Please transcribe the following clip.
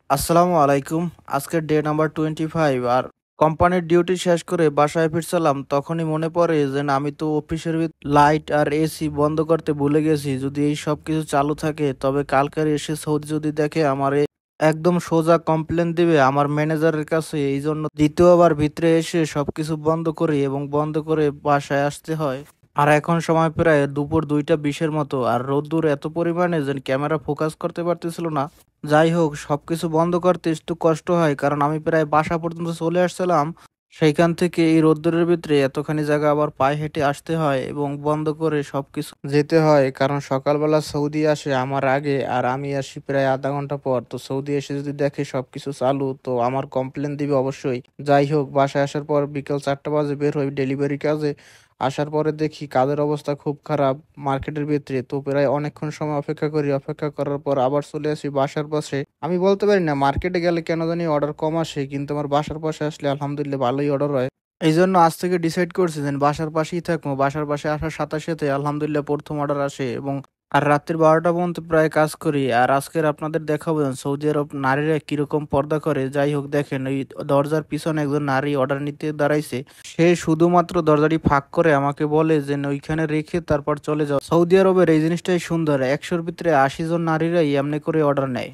আসসালামু আলাইকুম। আজকের ডে নাম্বার 25 আর কোম্পানির ডিউটি শেষ করে বাসায় ফিরছিলাম। তখনই মনে পড়ে যে না, আমি তো অফিসের লাইট আর এসি বন্ধ করতে ভুলে গেছি। যদি এই সব কিছু চালু থাকে তবে কালকের এসে সৌদি যদি দেখে আমারে একদম সোজা কমপ্লেন দিবে আমার ম্যানেজারের কাছে। এই জন্য দ্বিতীয়বার ভিতরে এসে সবকিছু বন্ধ করি এবং বন্ধ করে বাসায় আসতে হয়। আর এখন সময় প্রায় দুপুর 2টা 20-এর মতো, আর রোদ্দুর এত পরিমাণে যে ক্যামেরা ফোকাস করতে পারতেছিল না। যাই হোক, সবকিছু বন্ধ করতে একটু কষ্ট হয় কারণ আমি প্রায় বাসা পর্যন্ত চলে আসছিলাম। সেইখান থেকে এই রোদ্দুরের ভিতরে এতখানি জায়গা আবার পায়ে হেঁটে আসতে হয় এবং বন্ধ করে সবকিছু যেতে হয়, কারণ সকালবেলা সৌদি আসে আমার আগে আর আমি আসি প্রায় আধা ঘন্টা পর। তো সৌদি এসে যদি দেখে সবকিছু চালু তো আমার কমপ্লেন দিবে অবশ্যই। যাই হোক, বাসায় আসার পর বিকেল 4টা বাজে বের হই ডেলিভারি কাজে। আসার পরে দেখি কাজের অবস্থা খুব খারাপ মার্কেটের ভিতরে। তো প্রায় অনেকক্ষণ সময় অপেক্ষা করি, অপেক্ষা করার পর আবার চলে আসি বাসার পাশে। আমি বলতে পারি না মার্কেটে গেলে কেন জানি অর্ডার কম আসে, কিন্তু আমার বাসার পাশে আসলে আলহামদুলিল্লাহ ভালোই অর্ডার হয়। এই জন্য আজ থেকে ডিসাইড করছি যে বাসার পাশেই থাকবো। বাসার পাশে আসার সাথে সাথে আলহামদুলিল্লাহ প্রথম অর্ডার আসে এবং আর রাত্রির 12টা পর্যন্ত প্রায় কাজ করি। আর আজকের আপনাদের দেখাবো যে সৌদি আরব নারীরা কিরকম পর্দা করে। যাই হোক, দেখেন ওই দরজার পিছনে একজন নারী অর্ডার নিতে দাঁড়াইছে। সে শুধুমাত্র দরজাটি ফাঁক করে আমাকে বলে যে ওইখানে রেখে তারপর চলে যাও। সৌদি আরবের এই জিনিসটাই সুন্দর, 100-র ভিতরে 80 জন নারীরাই এমনি করে অর্ডার নেয়।